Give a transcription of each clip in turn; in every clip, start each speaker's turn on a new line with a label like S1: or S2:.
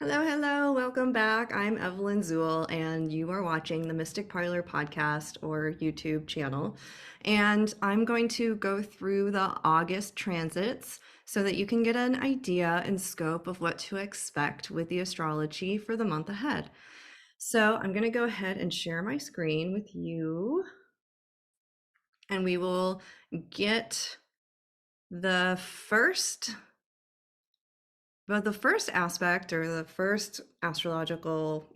S1: Hello, hello, welcome back. I'm Evelyn Zuel, and you are watching the Mystic Parlor podcast or YouTube channel. And I'm going to go through the August transits so that you can get an idea and scope of what to expect with the astrology for the month ahead. So I'm going to go ahead and share my screen with you, and we will get the first aspect or the first astrological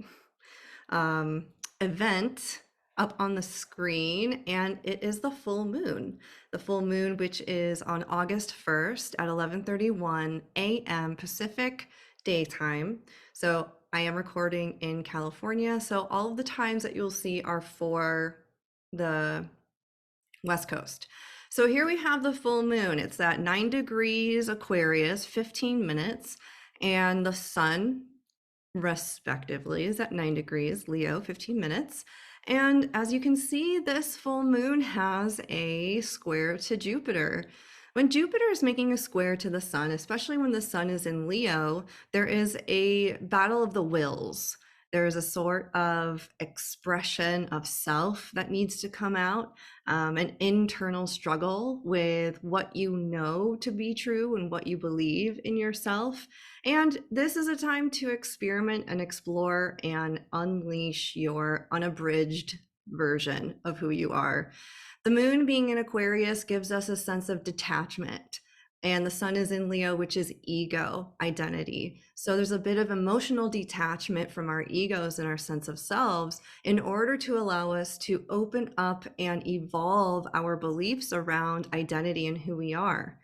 S1: um, event up on the screen, and it is the full moon. The full moon, which is on August 1st at 11:31 a.m. Pacific daytime. So I am recording in California, so all of the times that you'll see are for the West Coast. So here we have the full moon. It's at 9 degrees Aquarius, 15 minutes, and the sun respectively is at 9 degrees Leo, 15 minutes. And as you can see, this full moon has a square to Jupiter. When Jupiter is making a square to the sun, especially when the sun is in Leo, there is a battle of the wills. There is a sort of expression of self that needs to come out, an internal struggle with what you know to be true and what you believe in yourself. And this is a time to experiment and explore and unleash your unabridged version of who you are. The moon being in Aquarius gives us a sense of detachment, and the sun is in Leo, which is ego, identity. So there's a bit of emotional detachment from our egos and our sense of selves in order to allow us to open up and evolve our beliefs around identity and who we are.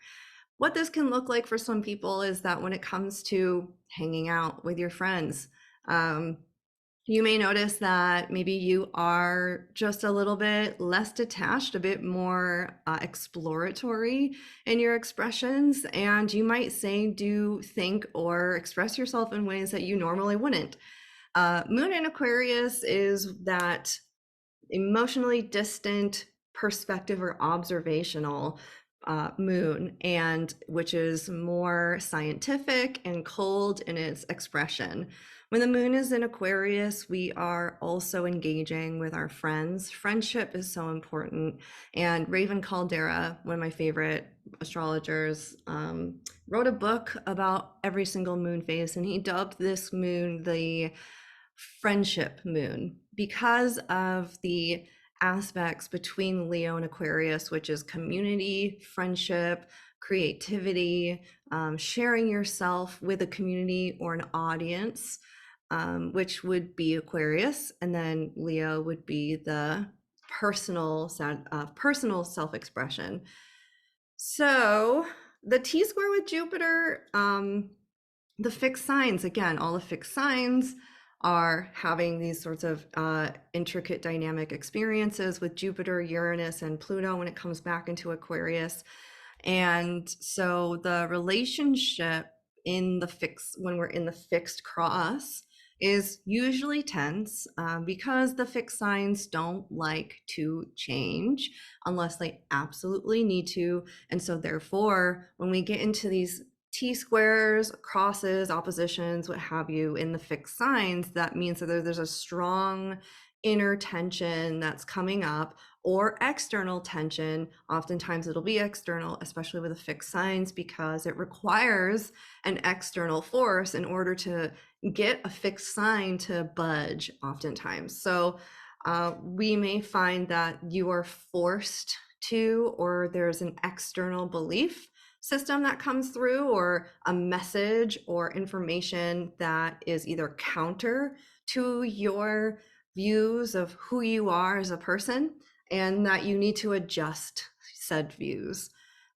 S1: What this can look like for some people is that when it comes to hanging out with your friends, you may notice that maybe you are just a little bit less detached, a bit more exploratory in your expressions, and you might say, do, think, or express yourself in ways that you normally wouldn't. Moon in Aquarius is that emotionally distant perspective or observational moon, and which is more scientific and cold in its expression. When the moon is in Aquarius, we are also engaging with our friends. Friendship is so important. And Raven Caldera, one of my favorite astrologers, wrote a book about every single moon phase, and he dubbed this moon the friendship moon because of the aspects between Leo and Aquarius, which is community, friendship, creativity, sharing yourself with a community or an audience, which would be Aquarius, and then Leo would be the personal self-expression. So the T-square with Jupiter, the fixed signs, again, all the fixed signs are having these sorts of intricate dynamic experiences with Jupiter, Uranus, and Pluto when it comes back into Aquarius. And so the relationship in the fixed, when we're in the fixed cross, is usually tense because the fixed signs don't like to change unless they absolutely need to. And so therefore, when we get into these T-squares, crosses, oppositions, what have you, in the fixed signs, that means that there's a strong inner tension that's coming up, or external tension. Oftentimes it'll be external, especially with the fixed signs, because it requires an external force in order to get a fixed sign to budge oftentimes. So we may find that you are forced to, or there's an external belief system that comes through, or a message or information that is either counter to your views of who you are as a person, and that you need to adjust said views,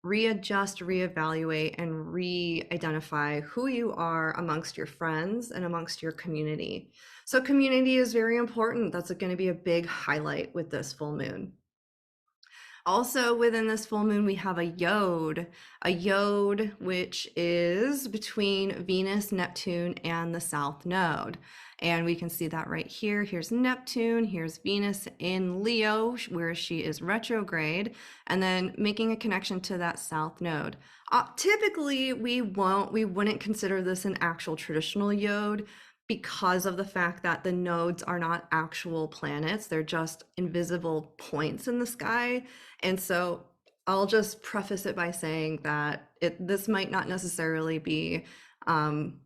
S1: readjust, reevaluate, and re-identify who you are amongst your friends and amongst your community. So community is very important. That's going to be a big highlight with this full moon. Also, within this full moon, we have a yod, which is between Venus, Neptune, and the South Node. And we can see that right here. Here's Neptune, here's Venus in Leo, where she is retrograde, and then making a connection to that South Node. Typically, we wouldn't consider this an actual traditional yod because of the fact that the nodes are not actual planets, they're just invisible points in the sky. And so I'll just preface it by saying that this might not necessarily be, um,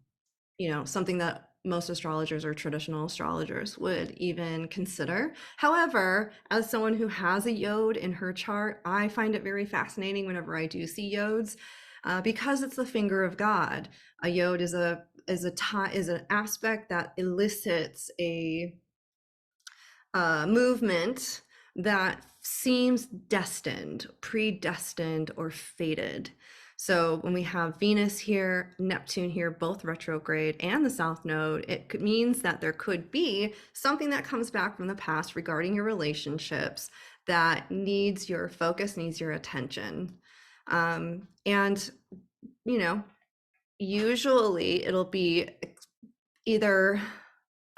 S1: something that most astrologers or traditional astrologers would even consider. However, as someone who has a yod in her chart, I find it very fascinating whenever I do see yods, because it's the finger of God. A yod is an aspect that elicits a movement that seems destined, predestined, or fated. So when we have Venus here, Neptune here, both retrograde, and the South Node, it means that there could be something that comes back from the past regarding your relationships that needs your focus, needs your attention. And, you know, usually it'll be either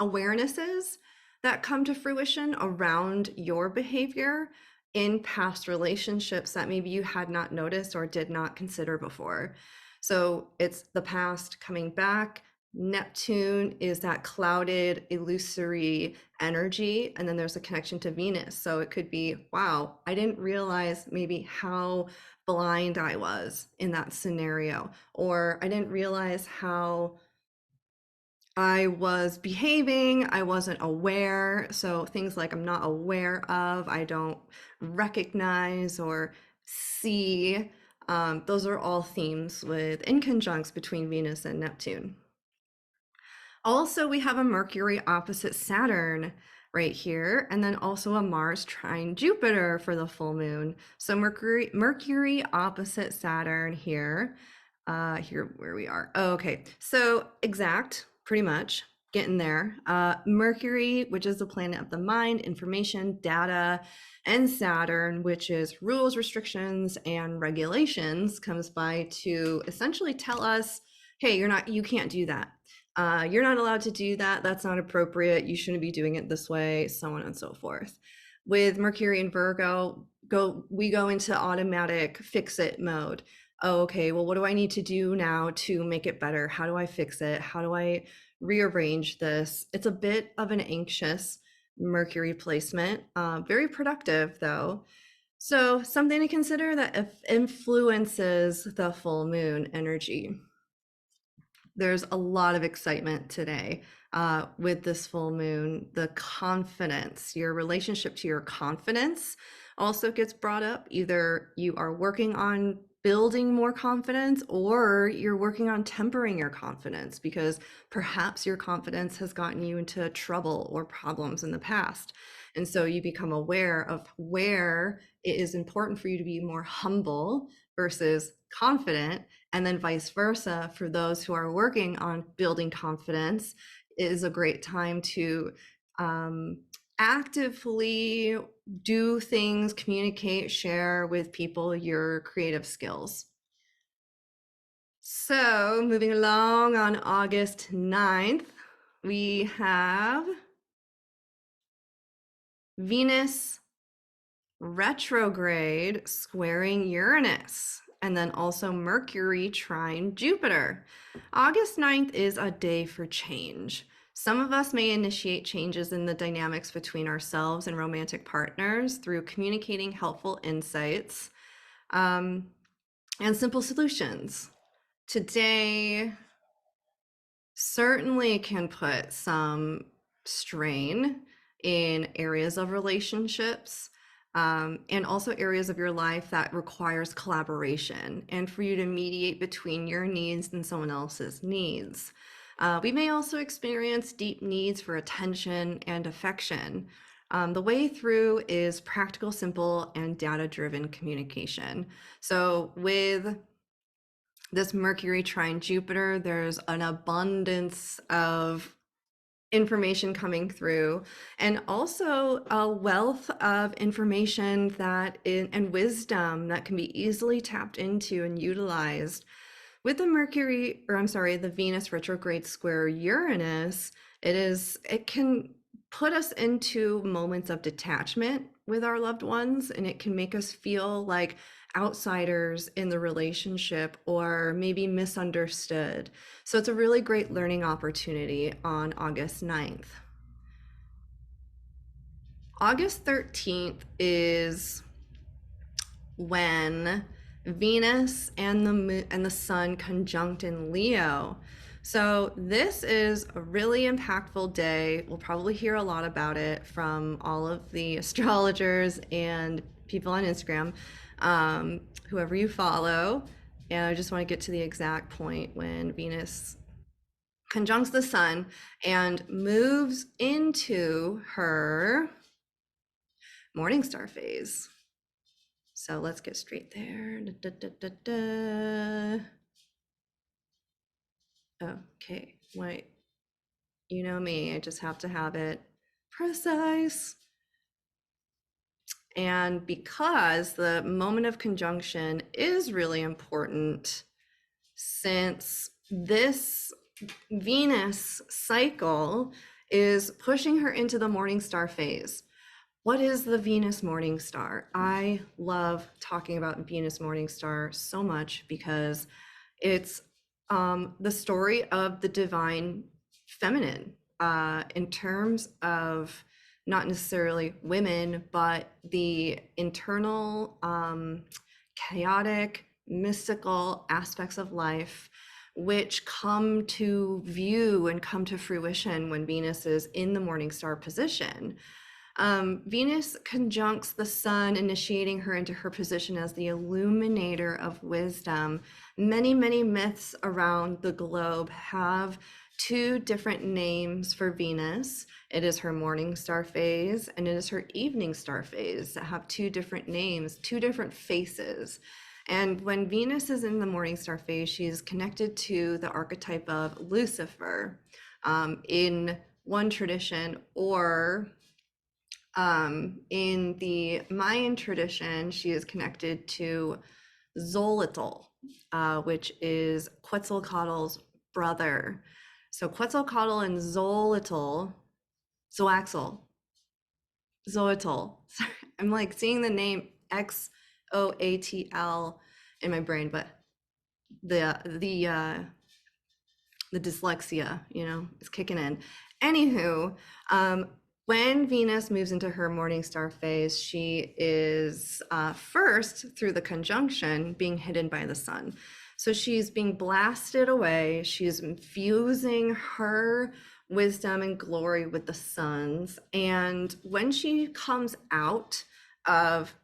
S1: awarenesses that come to fruition around your behavior in past relationships that maybe you had not noticed or did not consider before. So it's the past coming back. Neptune is that clouded, illusory energy. And then there's a connection to Venus. So it could be, wow, I didn't realize maybe how blind I was in that scenario, or I didn't realize how I was behaving, I wasn't aware. So things like I'm not aware of, I don't recognize or see. Those are all themes with in conjuncts between Venus and Neptune. Also, we have a Mercury opposite Saturn right here, and then also a Mars trine Jupiter for the full moon. So Mercury opposite Saturn here. Here where we are. Oh, okay, so exact, pretty much getting there. Mercury, which is the planet of the mind, information, data, and Saturn, which is rules, restrictions, and regulations, comes by to essentially tell us, hey, you can't do that. You're not allowed to do that. That's not appropriate. You shouldn't be doing it this way, so on and so forth. With Mercury and Virgo, we go into automatic fix it mode. Oh, okay, well, what do I need to do now to make it better? How do I fix it? How do I rearrange this? It's a bit of an anxious Mercury placement, very productive though. So something to consider that influences the full moon energy. There's a lot of excitement today with this full moon. The confidence, your relationship to your confidence also gets brought up. Either you are working on building more confidence or you're working on tempering your confidence because perhaps your confidence has gotten you into trouble or problems in the past. And so you become aware of where it is important for you to be more humble versus confident, and then vice versa. For those who are working on building confidence, is a great time to actively do things, communicate, share with people your creative skills. So moving along, on August 9th, we have Venus retrograde squaring Uranus, and then also Mercury trine Jupiter. August 9th is a day for change. Some of us may initiate changes in the dynamics between ourselves and romantic partners through communicating helpful insights and simple solutions. Today certainly can put some strain in areas of relationships, and also areas of your life that requires collaboration and for you to mediate between your needs and someone else's needs. We may also experience deep needs for attention and affection. The way through is practical, simple, and data-driven communication. So with this Mercury trine Jupiter, there's an abundance of information coming through, and also a wealth of information and wisdom that can be easily tapped into and utilized. With the Mercury, or I'm sorry, the Venus retrograde square Uranus, it can put us into moments of detachment with our loved ones, and it can make us feel like outsiders in the relationship or maybe misunderstood. So it's a really great learning opportunity on August 9th. August 13th is when Venus and the moon and the sun conjunct in Leo. So this is a really impactful day. We'll probably hear a lot about it from all of the astrologers and people on Instagram, whoever you follow. And I just want to get to the exact point when Venus conjuncts the sun and moves into her morning star phase. So let's get straight there. Da, da, da, da. Okay, wait. You know me, I just have to have it precise. And because the moment of conjunction is really important, since this Venus cycle is pushing her into the morning star phase. What is the Venus morning star? I love talking about Venus morning star so much because it's the story of the divine feminine in terms of not necessarily women, but the internal chaotic, mystical aspects of life which come to view and come to fruition when Venus is in the morning star position. Venus conjuncts the sun, initiating her into her position as the illuminator of wisdom. Many, many myths around the globe have two different names for Venus. It is her morning star phase and it is her evening star phase that have two different names, two different faces. And when Venus is in the morning star phase, she's connected to the archetype of Lucifer in one tradition, or in the Mayan tradition, she is connected to Xolotl, which is Quetzalcoatl's brother. So Quetzalcoatl and Xolotl, Zoaxel, Zoatl. Sorry, I'm like seeing the name Xoatl in my brain, but the dyslexia, is kicking in. Anywho, when Venus moves into her morning star phase, she is first through the conjunction being hidden by the sun. So she's being blasted away. She's infusing her wisdom and glory with the sun's. And when she comes out of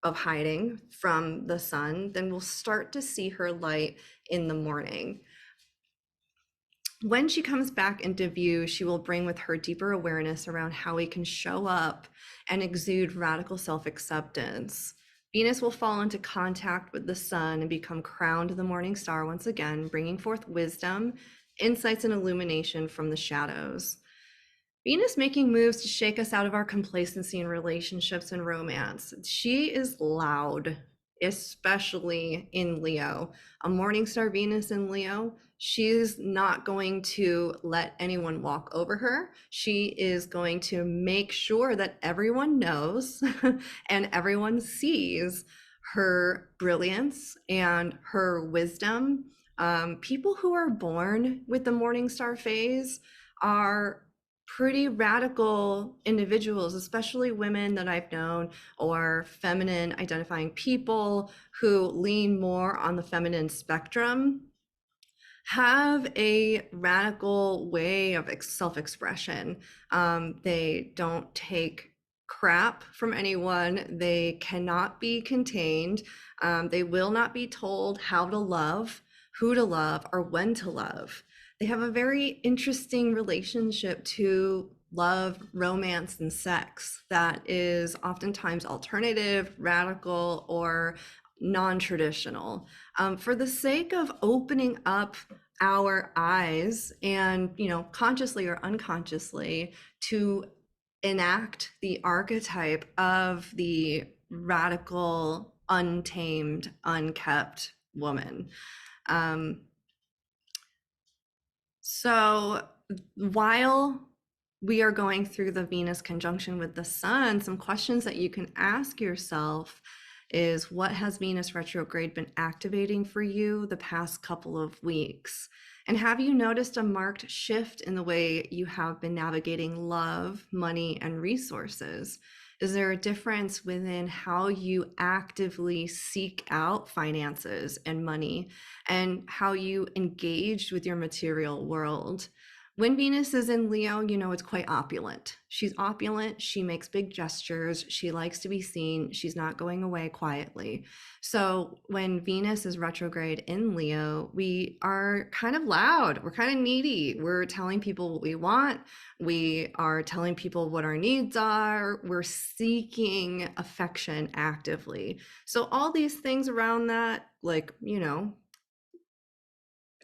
S1: hiding from the sun, then we'll start to see her light in the morning. When she comes back into view, she will bring with her deeper awareness around how we can show up and exude radical self-acceptance. Venus will fall into contact with the sun and become crowned the morning star once again, bringing forth wisdom, insights, and illumination from the shadows. Venus making moves to shake us out of our complacency in relationships and romance. She is loud, especially in Leo. A morning star Venus in Leo, she's not going to let anyone walk over her. She is going to make sure that everyone knows and everyone sees her brilliance and her wisdom. People who are born with the morning star phase are pretty radical individuals, especially women that I've known, or feminine identifying people who lean more on the feminine spectrum, have a radical way of self-expression. They don't take crap from anyone. They cannot be contained. They will not be told how to love, who to love, or when to love. They have a very interesting relationship to love, romance, and sex that is oftentimes alternative, radical, or non-traditional. For the sake of opening up our eyes and, consciously or unconsciously, to enact the archetype of the radical, untamed, unkept woman. Um, so while we are going through the Venus conjunction with the Sun, some questions that you can ask yourself is, what has Venus retrograde been activating for you the past couple of weeks? And have you noticed a marked shift in the way you have been navigating love, money, and resources? Is there a difference within how you actively seek out finances and money, and how you engaged with your material world? When Venus is in Leo, it's quite opulent. She's opulent. She makes big gestures. She likes to be seen. She's not going away quietly. So when Venus is retrograde in Leo, we are kind of loud. We're kind of needy. We're telling people what we want. We are telling people what our needs are. We're seeking affection actively. So all these things around that, like,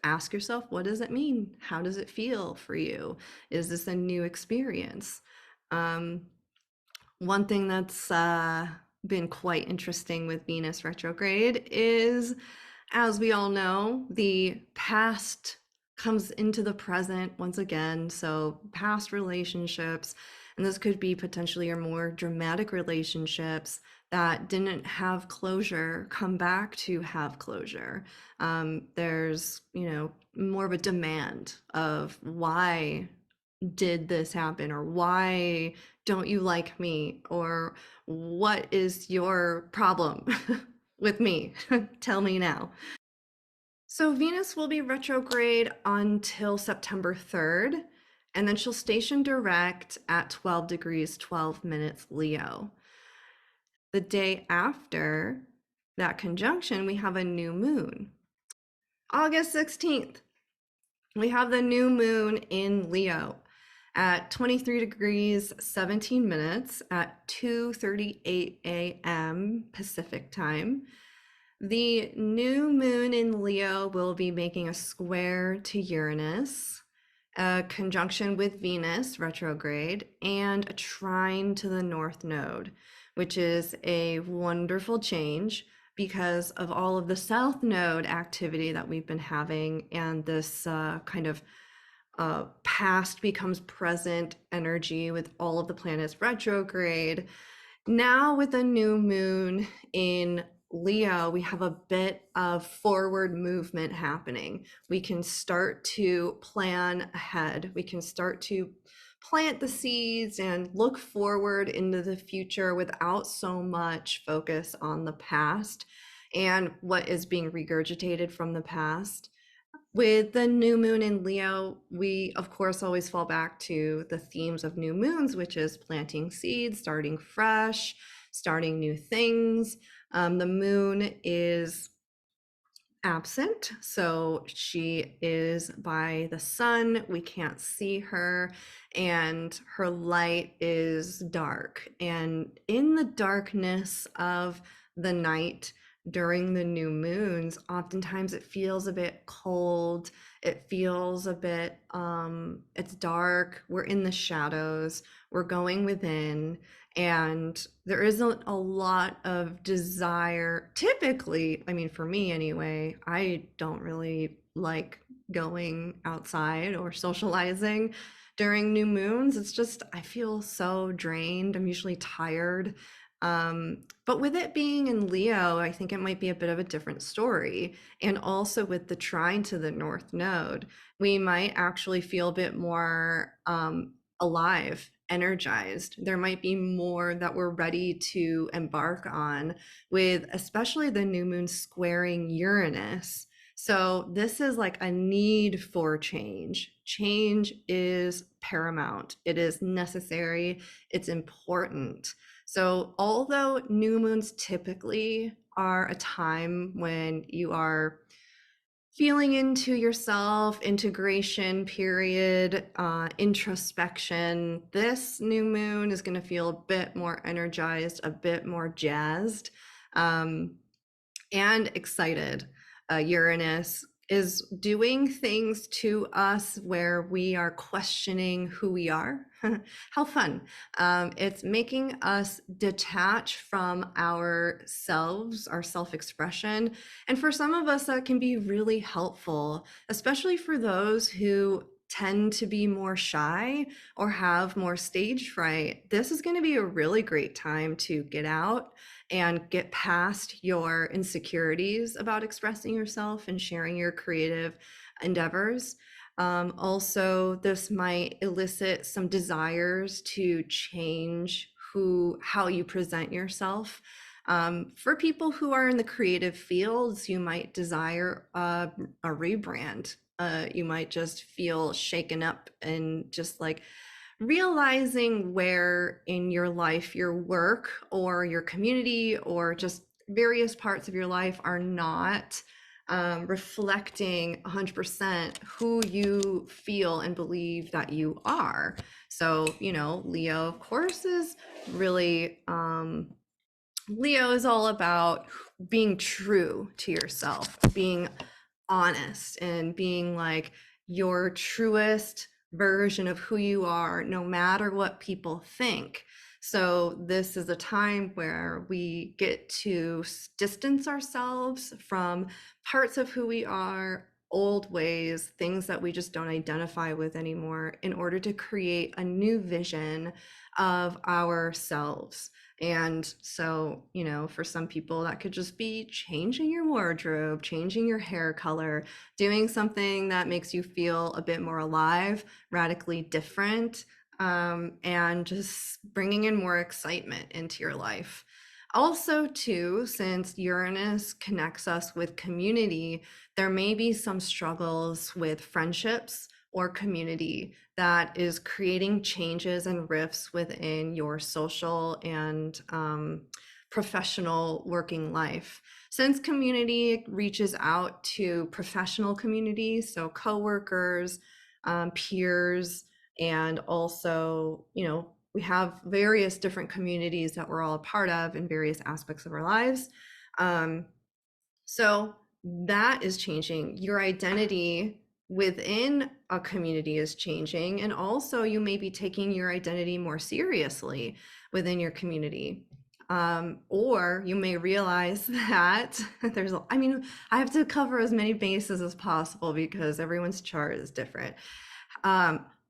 S1: ask yourself, what does it mean? How does it feel for you? Is this a new experience? Um, One thing that's been quite interesting with Venus retrograde is, as we all know, the past comes into the present once again. So past relationships, and this could be potentially your more dramatic relationships that didn't have closure, come back to have closure. There's, more of a demand of, why did this happen, or why don't you like me, or what is your problem with me? Tell me now. So Venus will be retrograde until September 3rd, and then she'll station direct at 12 degrees 12 minutes Leo. The day after that conjunction, we have a new moon. August 16th, we have the new moon in Leo at 23 degrees 17 minutes at 2:38 a.m. Pacific time. The new moon in Leo will be making a square to Uranus, a conjunction with Venus retrograde, and a trine to the North Node, which is a wonderful change because of all of the South Node activity that we've been having, and this kind of past becomes present energy with all of the planets retrograde. Now, with a new moon in Leo, we have a bit of forward movement happening. We can start to plan ahead. We can start to plant the seeds and look forward into the future without so much focus on the past and what is being regurgitated from the past. With the new moon in Leo, we of course always fall back to the themes of new moons, which is planting seeds, starting fresh, starting new things. The moon is absent, so she is by the sun. We can't see her, and her light is dark. And in the darkness of the night during the new moons, oftentimes it feels a bit cold. It feels a bit, it's dark. We're in the shadows. We're going within, and there isn't a lot of desire. Typically, I mean, for me anyway, I don't really like going outside or socializing during new moons. It's just, I feel so drained. I'm usually tired. But with it being in Leo, I think it might be a bit of a different story. And also with the trine to the North Node, we might actually feel a bit more alive, energized. There might be more that we're ready to embark on, with especially the new moon squaring Uranus. So this is like a need for change. Change is paramount. It is necessary. It's important. So although new moons typically are a time when you are feeling into yourself, integration period, introspection, this new moon is going to feel a bit more energized, a bit more jazzed, and excited. Uranus is doing things to us where we are questioning who we are. How fun. It's making us detach from ourselves, our self-expression. And for some of us, that can be really helpful, especially for those who tend to be more shy or have more stage fright. This is going to be a really great time to get out and get past your insecurities about expressing yourself and sharing your creative endeavors. Also, this might elicit some desires to change how you present yourself. For people who are in the creative fields, you might desire a rebrand. You might just feel shaken up and just like realizing where in your life, your work or your community or just various parts of your life are not reflecting 100% who you feel and believe that you are. So, Leo, of course, is really, Leo is all about being true to yourself, being honest, and being like your truest version of who you are, no matter what people think. So this is a time where we get to distance ourselves from parts of who we are, old ways, things that we just don't identify with anymore, in order to create a new vision of ourselves. And so, for some people, that could just be changing your wardrobe, changing your hair color, doing something that makes you feel a bit more alive, radically different, and just bringing in more excitement into your life. Also, too, since Uranus connects us with community, there may be some struggles with friendships or community that is creating changes and rifts within your social and professional working life. Since community reaches out to professional community, so coworkers, peers, and also, we have various different communities that we're all a part of in various aspects of our lives. So that is changing. Your identity within a community is changing, and also you may be taking your identity more seriously within your community. Or you may realize that I have to cover as many bases as possible because everyone's chart is different.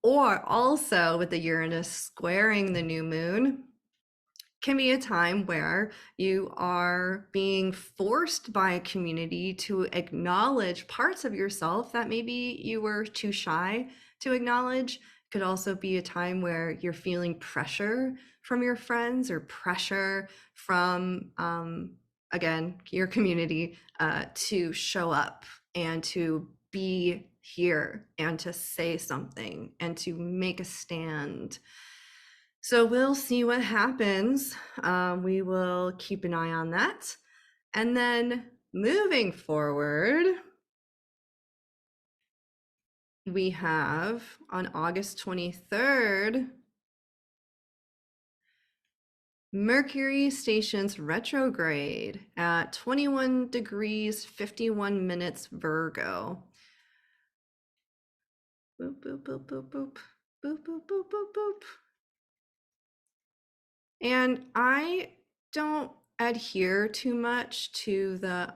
S1: Or also with the Uranus squaring the new moon, can be a time where you are being forced by a community to acknowledge parts of yourself that maybe you were too shy to acknowledge. Could also be a time where you're feeling pressure from your friends or pressure from, again, your community to show up and to be here and to say something and to make a stand. So we'll see what happens. We will keep an eye on that. And then moving forward, we have on August 23rd, Mercury stations retrograde at 21 degrees, 51 minutes Virgo. Boop, boop, boop, boop, boop, boop, boop, boop, boop, boop. And I don't adhere too much to the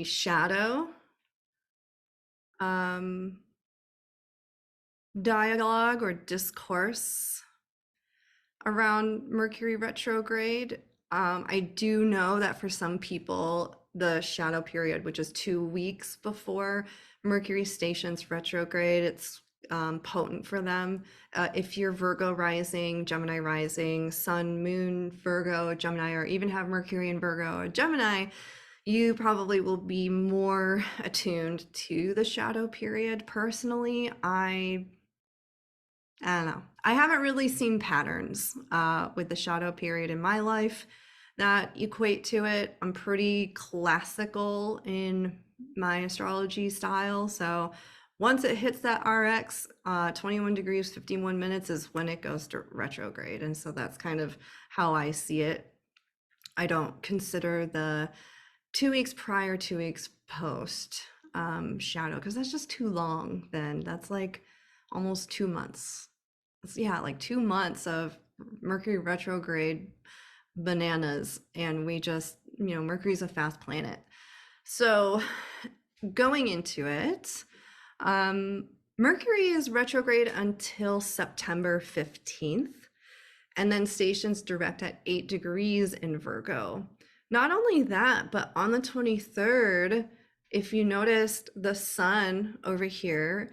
S1: shadow dialogue or discourse around Mercury retrograde. I do know that for some people, the shadow period, which is 2 weeks before Mercury stations retrograde, it's potent for them. If you're Virgo rising, Gemini rising, Sun, Moon, Virgo, Gemini, or even have Mercury in Virgo or Gemini, you probably will be more attuned to the shadow period. Personally, I don't know. I haven't really seen patterns with the shadow period in my life that equate to it. I'm pretty classical in my astrology style. So once it hits that RX, 21 degrees, 51 minutes is when it goes to retrograde. And so that's kind of how I see it. I don't consider the 2 weeks prior, 2 weeks post shadow, because that's just too long then. That's like almost 2 months. Yeah, like 2 months of Mercury retrograde bananas. And we just, Mercury's a fast planet. So going into it, um, Mercury is retrograde until September 15th, and then stations direct at 8 degrees in Virgo. Not only that, but on the 23rd, if you noticed, the sun over here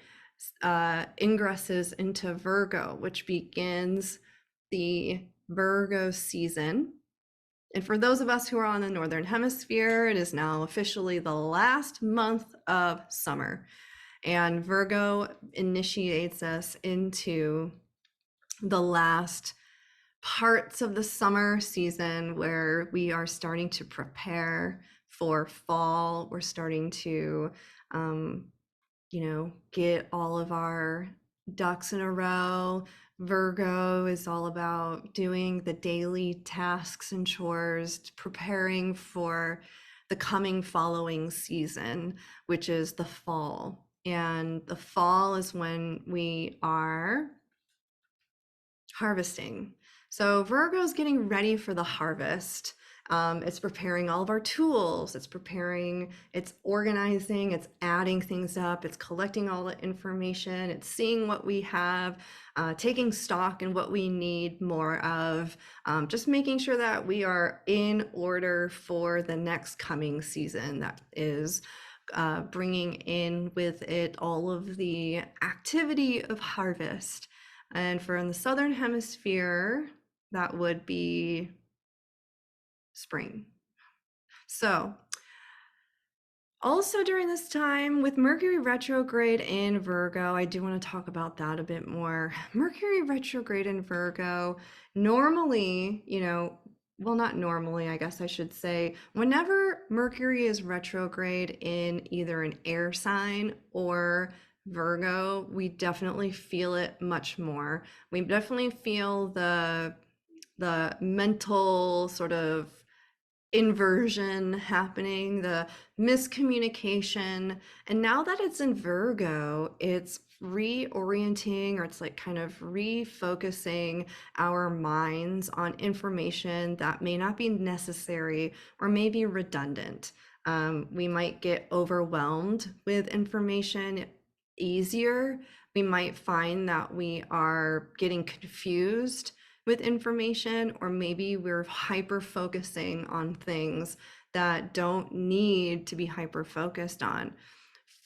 S1: ingresses into Virgo, which begins the Virgo season. And for those of us who are on the Northern Hemisphere, it is now officially the last month of summer. And Virgo initiates us into the last parts of the summer season where we are starting to prepare for fall. We're starting to, get all of our ducks in a row. Virgo is all about doing the daily tasks and chores, preparing for the coming following season, which is the fall. And the fall is when we are harvesting. So Virgo is getting ready for the harvest. It's preparing all of our tools. It's organizing, it's adding things up, it's collecting all the information, it's seeing what we have, taking stock in what we need more of, just making sure that we are in order for the next coming season that is bringing in with it all of the activity of harvest. And for in the Southern Hemisphere, that would be spring. So also during this time with Mercury retrograde in Virgo, I do want to talk about that a bit more. Mercury retrograde in Virgo, normally, well, not normally, I guess I should say, whenever Mercury is retrograde in either an air sign or Virgo, we definitely feel it much more. We definitely feel the mental sort of inversion happening, the miscommunication. And now that it's in Virgo, it's reorienting, or it's like kind of refocusing our minds on information that may not be necessary or may be redundant. We might get overwhelmed with information easier. We might find that we are getting confused with information, or maybe we're hyper focusing on things that don't need to be hyper focused on.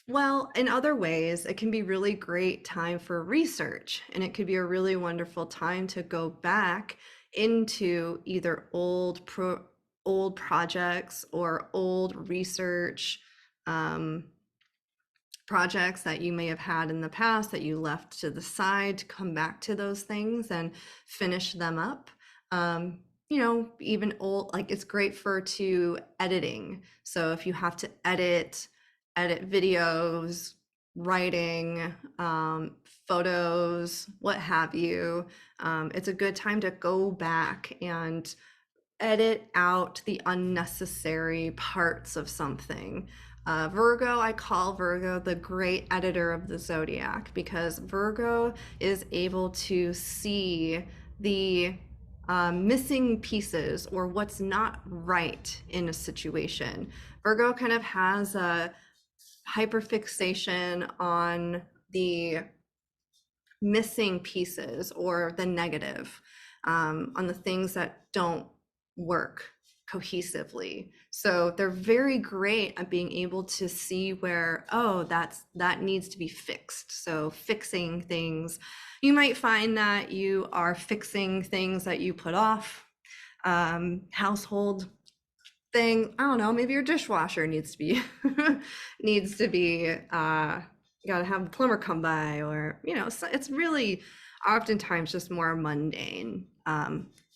S1: Well, in other ways, it can be really great time for research, and it could be a really wonderful time to go back into either old projects or old research projects that you may have had in the past that you left to the side, to come back to those things and finish them up. Even old, like it's great for editing. So if you have to edit videos, writing, photos, what have you, it's a good time to go back and edit out the unnecessary parts of something. Virgo, I call Virgo the great editor of the zodiac, because Virgo is able to see the missing pieces or what's not right in a situation. Virgo kind of has a hyperfixation on the missing pieces or the negative, on the things that don't work cohesively. So they're very great at being able to see where, oh, that needs to be fixed. So fixing things, you might find that you are fixing things that you put off, household thing, I don't know, maybe your dishwasher needs to be you gotta have the plumber come by, or so it's really oftentimes just more mundane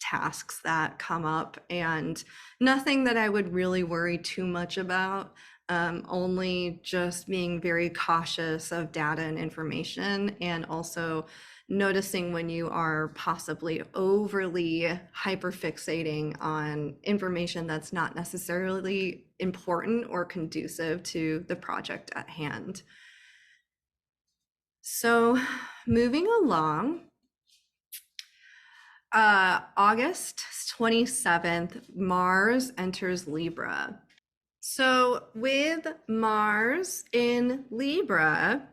S1: tasks that come up, and nothing that I would really worry too much about. Only just being very cautious of data and information, and also noticing when you are possibly overly hyperfixating on information that's not necessarily important or conducive to the project at hand. So moving along, August 27th, Mars enters Libra. So with Mars in Libra,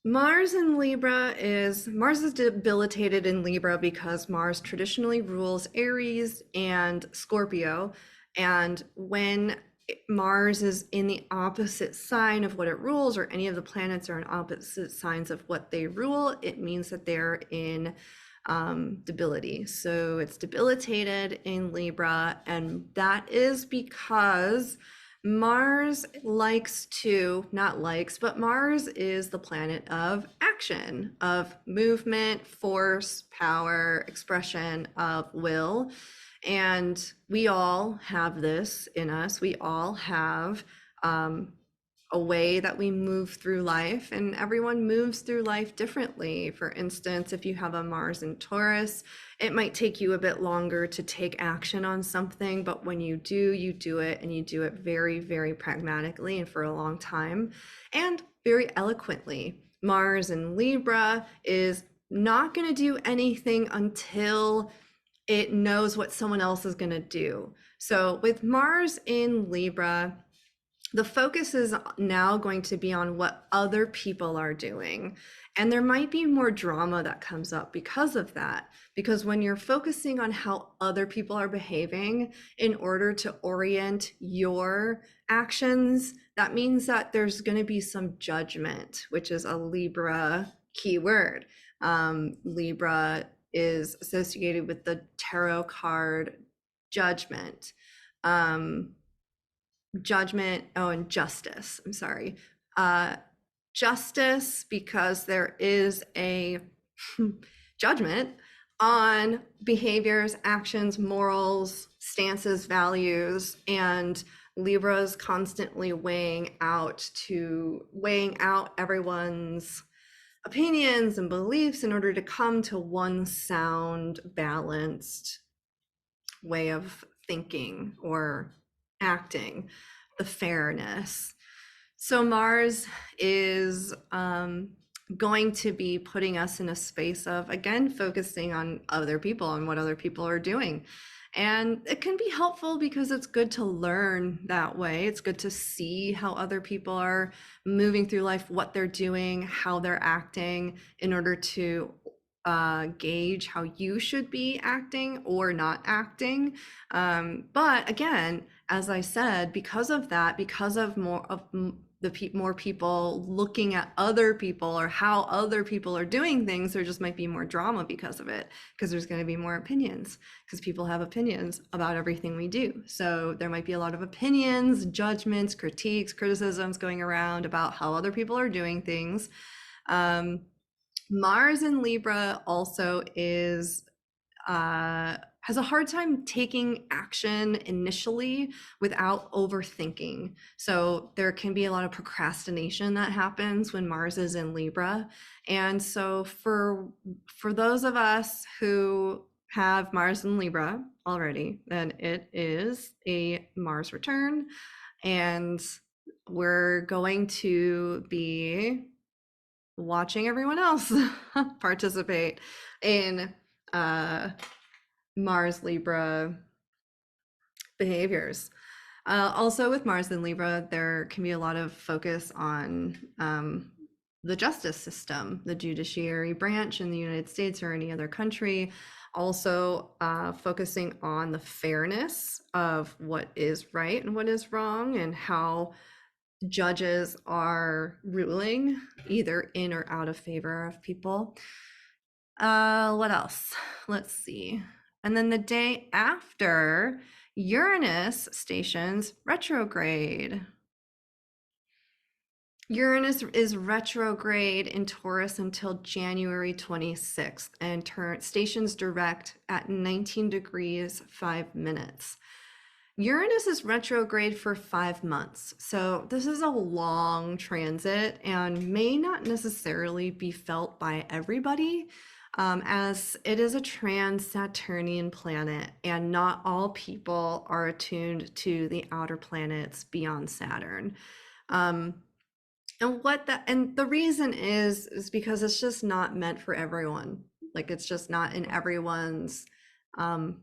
S1: Mars is debilitated in Libra because Mars traditionally rules Aries and Scorpio. And when Mars is in the opposite sign of what it rules, or any of the planets are in opposite signs of what they rule, it means that they're in debility. So it's debilitated in Libra, and that is because Mars but Mars is the planet of action, of movement, force, power, expression of will. And we all have this in us. We all have a way that we move through life, and everyone moves through life differently. For instance, if you have a Mars in Taurus, it might take you a bit longer to take action on something, but when you do it, and you do it very, very pragmatically and for a long time and very eloquently. Mars in Libra is not going to do anything until it knows what someone else is going to do. So with Mars in Libra, the focus is now going to be on what other people are doing. And there might be more drama that comes up because of that. Because when you're focusing on how other people are behaving in order to orient your actions, that means that there's going to be some judgment, which is a Libra keyword. Libra is associated with the tarot card judgment. And justice. I'm sorry. Justice, because there is a judgment on behaviors, actions, morals, stances, values, and Libra's constantly weighing out everyone's opinions and beliefs in order to come to one sound, balanced way of thinking or acting, the fairness. So Mars is going to be putting us in a space of, again, focusing on other people and what other people are doing. And it can be helpful because it's good to learn that way. It's good to see how other people are moving through life, what they're doing, how they're acting, in order to gauge how you should be acting or not acting. But again, as I said, because of that, because of more people looking at other people or how other people are doing things, there just might be more drama because of it, because there's going to be more opinions, because people have opinions about everything we do. So there might be a lot of opinions, judgments, critiques, criticisms going around about how other people are doing things. Mars in Libra also has a hard time taking action initially without overthinking. So there can be a lot of procrastination that happens when Mars is in Libra. And so for those of us who have Mars in Libra already, then it is a Mars return. And we're going to be watching everyone else participate in Mars Libra behaviors. Also with Mars in Libra, there can be a lot of focus on the justice system, the judiciary branch in the United States or any other country. Also focusing on the fairness of what is right and what is wrong, and how judges are ruling either in or out of favor of people. What else? Let's see. And then the day after, Uranus stations retrograde. Uranus is retrograde in Taurus until January 26th and stations direct at 19 degrees 5 minutes. Uranus is retrograde for 5 months. So this is a long transit and may not necessarily be felt by everybody, as it is a trans-Saturnian planet, and not all people are attuned to the outer planets beyond Saturn. Um, and the reason is because it's just not meant for everyone. Like it's just not in everyone's um,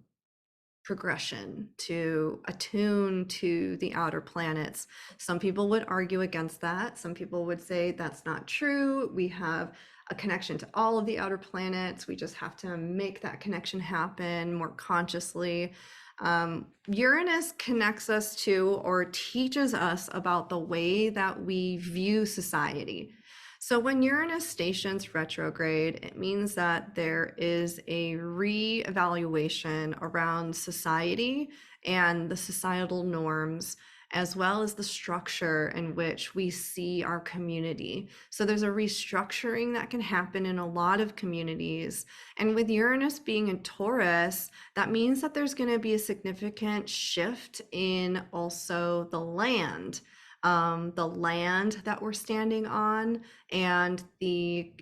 S1: progression to attune to the outer planets. Some people would argue against that. Some people would say that's not true. We have a connection to all of the outer planets. We just have to make that connection happen more consciously. Uranus connects us to or teaches us about the way that we view society. So when Uranus stations retrograde, it means that there is a re-evaluation around society and the societal norms, as well as the structure in which we see our community. So there's a restructuring that can happen in a lot of communities. And with Uranus being in Taurus, that means that there's going to be a significant shift in also the land that we're standing on, and the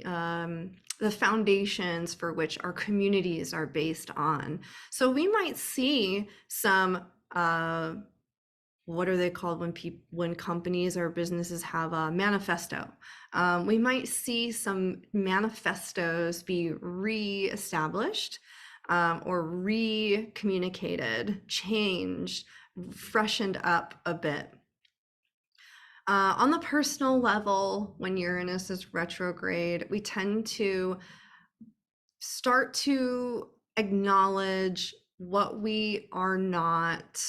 S1: foundations for which our communities are based on. So we might see some what are they called when companies or businesses have a manifesto? We might see some manifestos be re-established, or re-communicated, changed, freshened up a bit. On the personal level, when Uranus is retrograde, we tend to start to acknowledge what we are not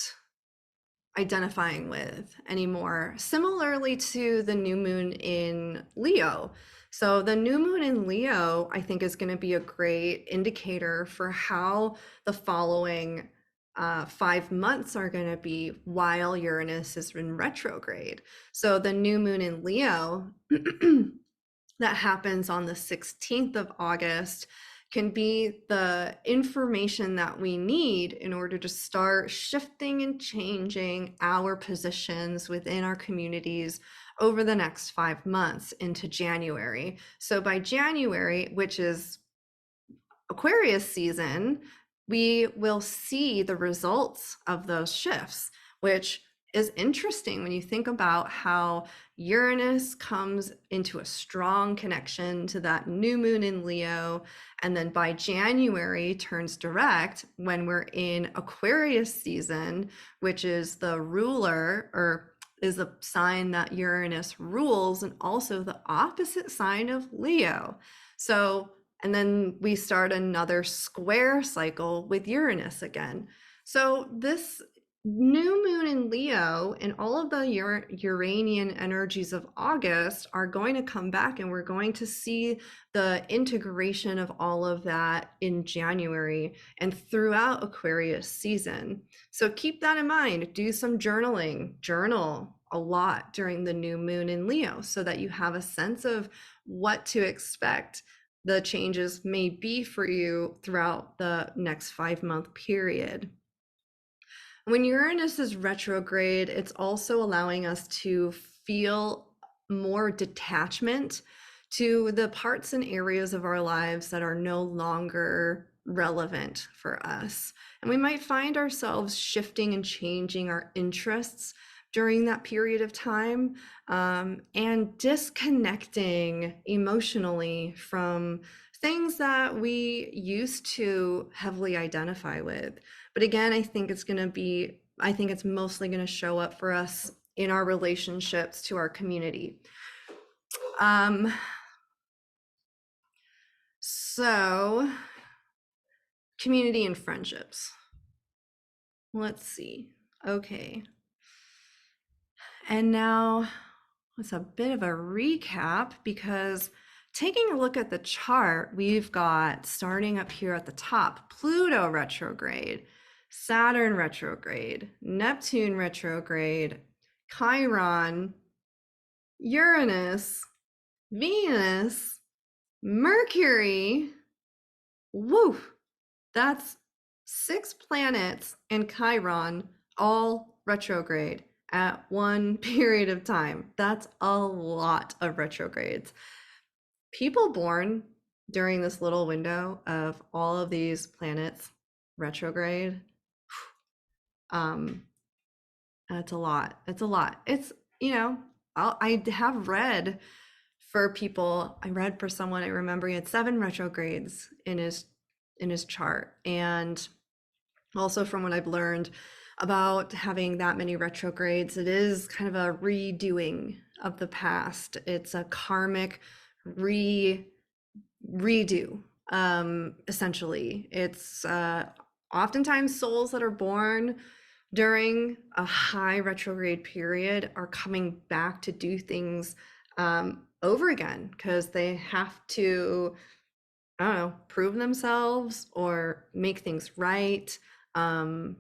S1: identifying with anymore, similarly to the new moon in Leo. So the new moon in Leo, I think, is going to be a great indicator for how the following 5 months are going to be while Uranus is in retrograde. So the new moon in Leo that happens on the 16th of August can be the information that we need in order to start shifting and changing our positions within our communities over the next 5 months into January. So by January, which is Aquarius season, we will see the results of those shifts, which is interesting when you think about how Uranus comes into a strong connection to that new moon in Leo, and then by January turns direct when we're in Aquarius season, which is the ruler, or is a sign that Uranus rules, and also the opposite sign of Leo. So, and then we start another square cycle with Uranus again. So this new moon in Leo and all of the Uranian energies of August are going to come back, and we're going to see the integration of all of that in January and throughout Aquarius season. So keep that in mind. Do some journaling, journal a lot during the new moon in Leo so that you have a sense of what to expect the changes may be for you throughout the next 5-month period. When Uranus is retrograde, it's also allowing us to feel more detachment to the parts and areas of our lives that are no longer relevant for us. And we might find ourselves shifting and changing our interests during that period of time, and disconnecting emotionally from things that we used to heavily identify with. But again, I think it's mostly going to show up for us in our relationships to our community. So community and friendships. Let's see. Okay. And now it's a bit of a recap, because taking a look at the chart, we've got, starting up here at the top, Pluto retrograde, Saturn retrograde, Neptune retrograde, Chiron, Uranus, Venus, Mercury. Woo! That's 6 planets and Chiron all retrograde at one period of time. That's a lot of retrogrades. People born during this little window of all of these planets retrograde, um, it's a lot. It's a lot. It's, you know, I have read for people. I read for someone. I remember he had 7 retrogrades in his chart, and also from what I've learned about having that many retrogrades, it is kind of a redoing of the past. It's a karmic redo. Essentially, it's oftentimes souls that are born during a high retrograde period are coming back to do things over again because they have to, I don't know, prove themselves or make things right. Um,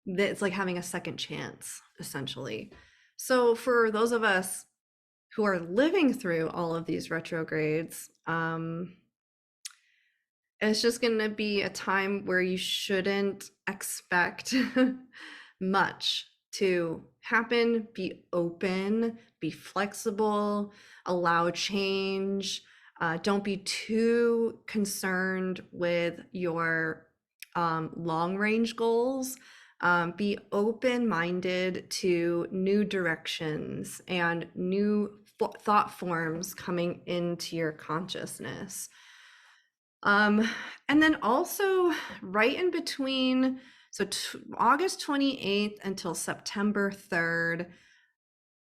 S1: it's like having a second chance, essentially. So for those of us who are living through all of these retrogrades, it's just going to be a time where you shouldn't expect much to happen. Be open, be flexible, allow change. Don't be too concerned with your long range goals. Be open minded to new directions and new thought forms coming into your consciousness. And then also right in between, so August 28th until September 3rd,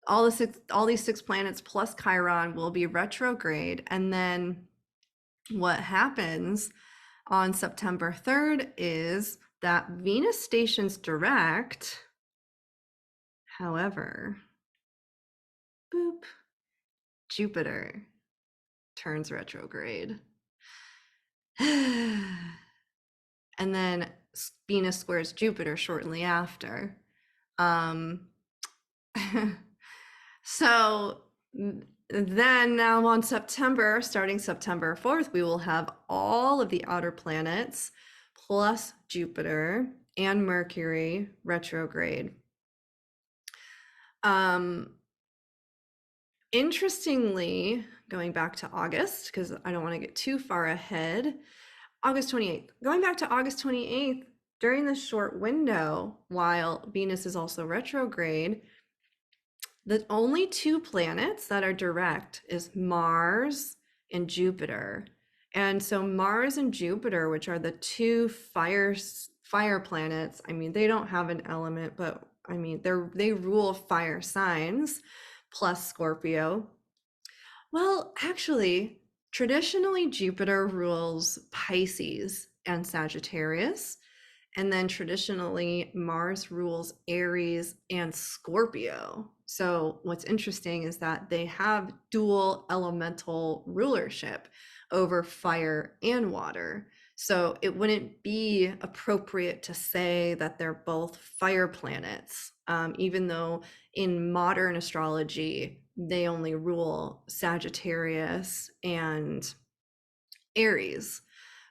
S1: all these 6 planets plus Chiron will be retrograde. And then what happens on September 3rd is that Venus stations direct. However, boop, Jupiter turns retrograde. And then Venus squares Jupiter shortly after. So then now on September, starting September 4th, we will have all of the outer planets plus Jupiter and Mercury retrograde. Interestingly, going back to August, because I don't want to get too far ahead, August 28th. Going back to August 28th, during this short window, while Venus is also retrograde, the only 2 planets that are direct is Mars and Jupiter. And so Mars and Jupiter, which are the 2 fire planets, I mean, they don't have an element, but I mean, they rule fire signs plus Scorpio. Well, actually, traditionally Jupiter rules Pisces and Sagittarius, and then traditionally Mars rules Aries and Scorpio. So what's interesting is that they have dual elemental rulership over fire and water. So it wouldn't be appropriate to say that they're both fire planets, even though in modern astrology, they only rule Sagittarius and Aries.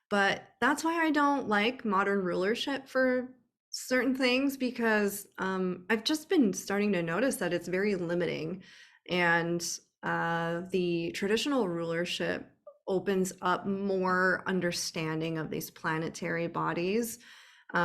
S1: But that's why I don't like modern rulership for certain things, because I've just been starting to notice that it's very limiting. And the traditional rulership opens up more understanding of these planetary bodies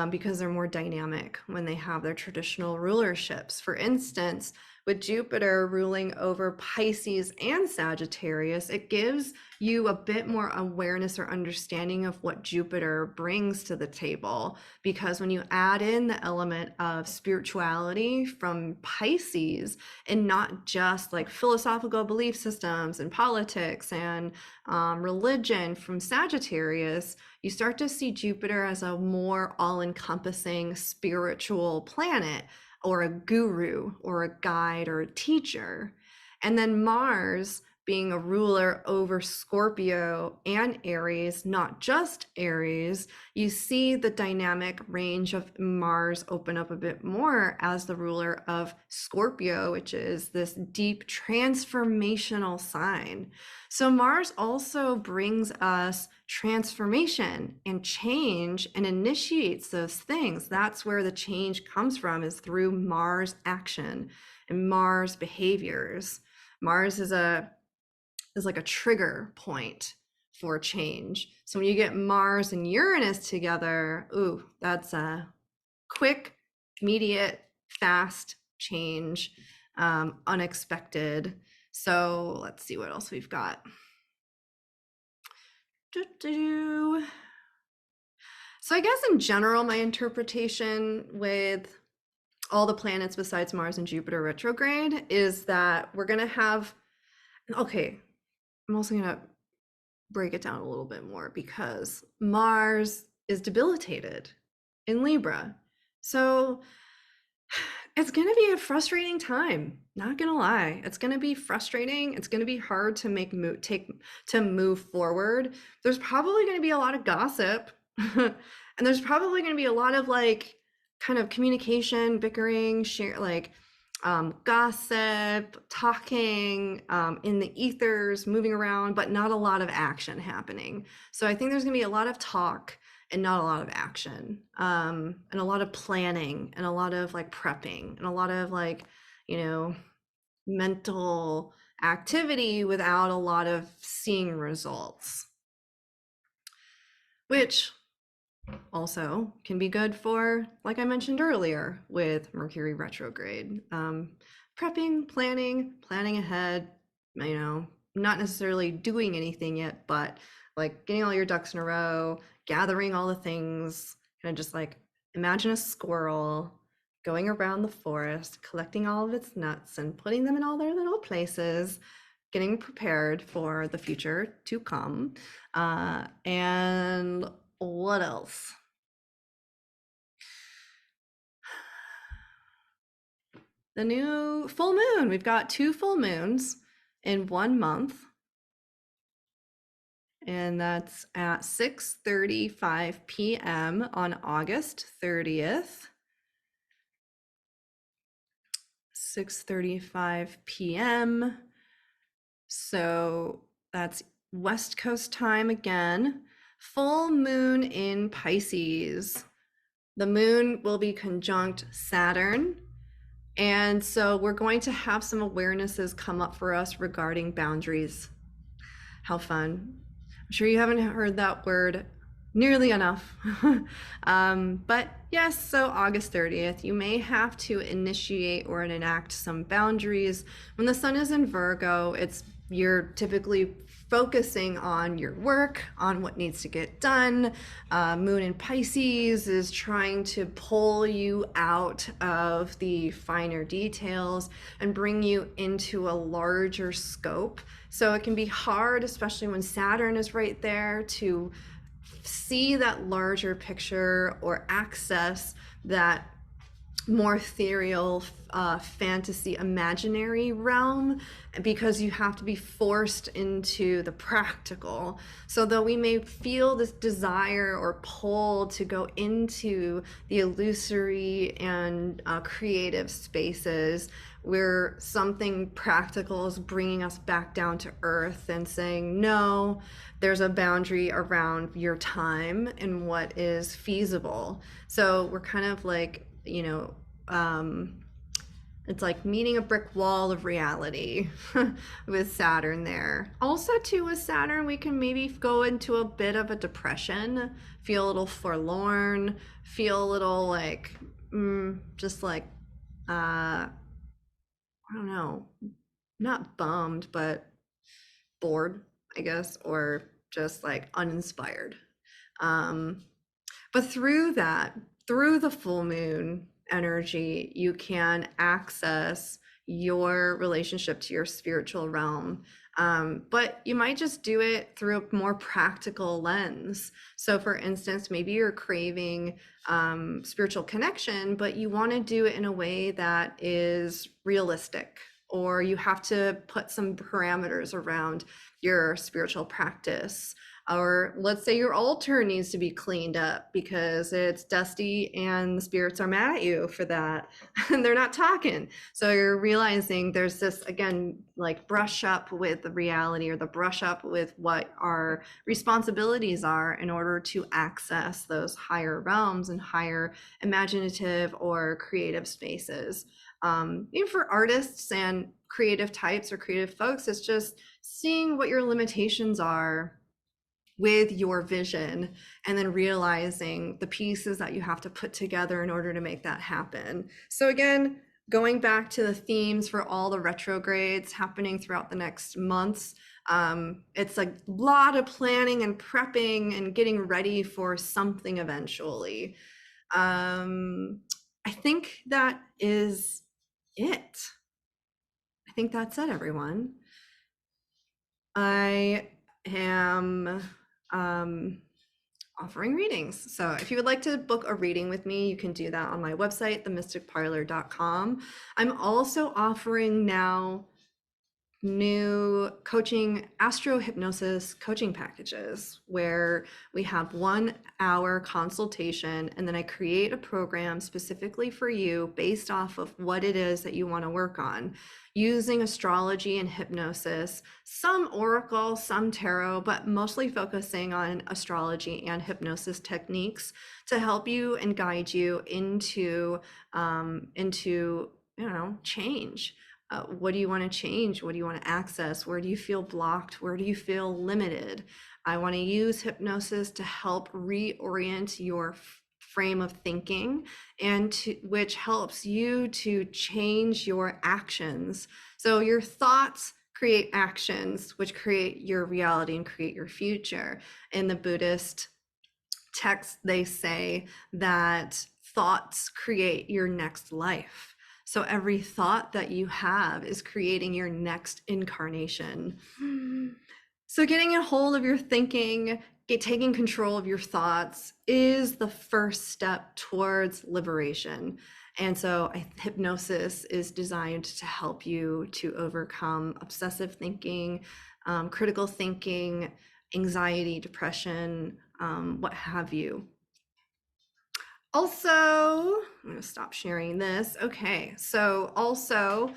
S1: because they're more dynamic when they have their traditional rulerships. For instance, with Jupiter ruling over Pisces and Sagittarius, it gives you a bit more awareness or understanding of what Jupiter brings to the table. Because when you add in the element of spirituality from Pisces, and not just like philosophical belief systems and politics and religion from Sagittarius, you start to see Jupiter as a more all-encompassing spiritual planet, or a guru or a guide or a teacher. And then Mars being a ruler over Scorpio and Aries, not just Aries, you see the dynamic range of Mars open up a bit more as the ruler of Scorpio, which is this deep transformational sign. So Mars also brings us transformation and change and initiates those things. That's where the change comes from, is through Mars action and Mars behaviors. Mars is like a trigger point for change. So when you get Mars and Uranus together, ooh, that's a quick, immediate, fast change, unexpected. So let's see what else we've got. So I guess in general, my interpretation with all the planets besides Mars and Jupiter retrograde is that we're going to have, okay, I'm also going to break it down a little bit more because Mars is debilitated in Libra. So it's going to be a frustrating time, not going to lie. It's going to be frustrating. It's going to be hard to move forward. There's probably going to be a lot of gossip and there's probably going to be a lot of like kind of communication, bickering, gossip, talking in the ethers, moving around, but not a lot of action happening. So I think there's going to be a lot of talk and not a lot of action, and a lot of planning and a lot of like prepping and a lot of like, mental activity without a lot of seeing results, which also can be good for, like I mentioned earlier, with Mercury retrograde. Prepping, planning ahead, not necessarily doing anything yet, but like getting all your ducks in a row, gathering all the things, kind of just like imagine a squirrel going around the forest, collecting all of its nuts and putting them in all their little places, getting prepared for the future to come. And what else? The new full moon. We've got 2 full moons in 1 month. And that's at 6:35 p.m. on August 30th. 6:35 p.m. So that's West Coast time again. Full moon in Pisces. The moon will be conjunct Saturn. And so we're going to have some awarenesses come up for us regarding boundaries. How fun. I'm sure you haven't heard that word nearly enough. But yes, so August 30th, you may have to initiate or enact some boundaries. When the sun is in Virgo, you're typically focusing on your work, on what needs to get done. Moon in Pisces is trying to pull you out of the finer details and bring you into a larger scope. So it can be hard, especially when Saturn is right there, to see that larger picture or access that more ethereal fantasy imaginary realm, because you have to be forced into the practical. So though we may feel this desire or pull to go into the illusory and creative spaces where something practical is bringing us back down to earth and saying, no, there's a boundary around your time and what is feasible. So we're kind of like, it's like meeting a brick wall of reality with Saturn there. Also too, with Saturn, we can maybe go into a bit of a depression, feel a little forlorn, feel a little like, just like, I don't know, not bummed, but bored, I guess, or just like uninspired. But through the full moon energy, you can access your relationship to your spiritual realm. But you might just do it through a more practical lens. So for instance, maybe you're craving spiritual connection, but you want to do it in a way that is realistic. or you have to put some parameters around your spiritual practice. Or let's say your altar needs to be cleaned up because it's dusty and the spirits are mad at you for that and they're not talking. So you're realizing there's this, again, like brush up with the reality, or the brush up with what our responsibilities are in order to access those higher realms and higher imaginative or creative spaces. Even for artists and creative types or creative folks, it's just seeing what your limitations are with your vision, and then realizing the pieces that you have to put together in order to make that happen. So again, going back to the themes for all the retrogrades happening throughout the next months, it's a lot of planning and prepping and getting ready for something eventually. I think that is it. I think that's it, everyone. I am offering readings. So if you would like to book a reading with me, you can do that on my website, themysticparlor.com. I'm also offering now new coaching, astro hypnosis coaching packages, where we have 1 hour consultation, and then I create a program specifically for you based off of what it is that you want to work on, using astrology and hypnosis, some oracle, some tarot, but mostly focusing on astrology and hypnosis techniques to help you and guide you into change. What do you want to change? What do you want to access? Where do you feel blocked? Where do you feel limited? I want to use hypnosis to help reorient your frame of thinking, and which helps you to change your actions. So your thoughts create actions, which create your reality and create your future. In the Buddhist text, they say that thoughts create your next life. So every thought that you have is creating your next incarnation. So getting a hold of your thinking, taking control of your thoughts is the first step towards liberation. And so hypnosis is designed to help you to overcome obsessive thinking, critical thinking, anxiety, depression, what have you. Also, I'm going to stop sharing this. Okay, so also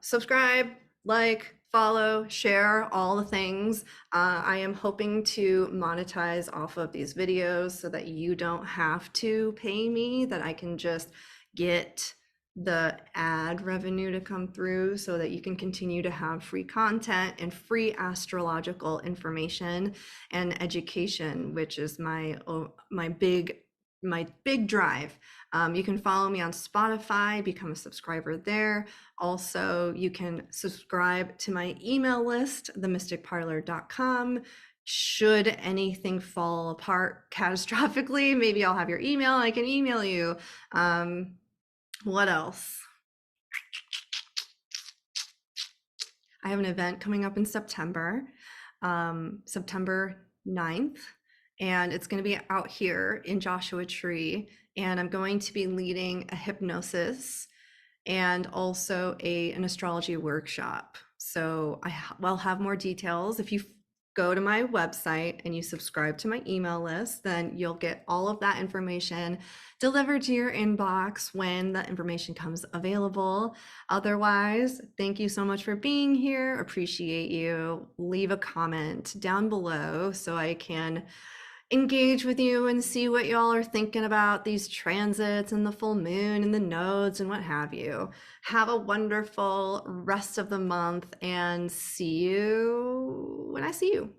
S1: subscribe, like, follow, share, all the things. I am hoping to monetize off of these videos so that you don't have to pay me, that I can just get the ad revenue to come through so that you can continue to have free content and free astrological information and education, which is my big drive. You can follow me on Spotify, become a subscriber there. Also, you can subscribe to my email list, themysticparlor.com. Should anything fall apart catastrophically, maybe I'll have your email. I can email you. What else? I have an event coming up in September, September 9th. And it's going to be out here in Joshua Tree. And I'm going to be leading a hypnosis and also an astrology workshop. So I'll have more details. If you go to my website and you subscribe to my email list, then you'll get all of that information delivered to your inbox when the information comes available. Otherwise, thank you so much for being here. Appreciate you. Leave a comment down below so I can engage with you and see what y'all are thinking about these transits and the full moon and the nodes and what have you. Have a wonderful rest of the month, and see you when I see you.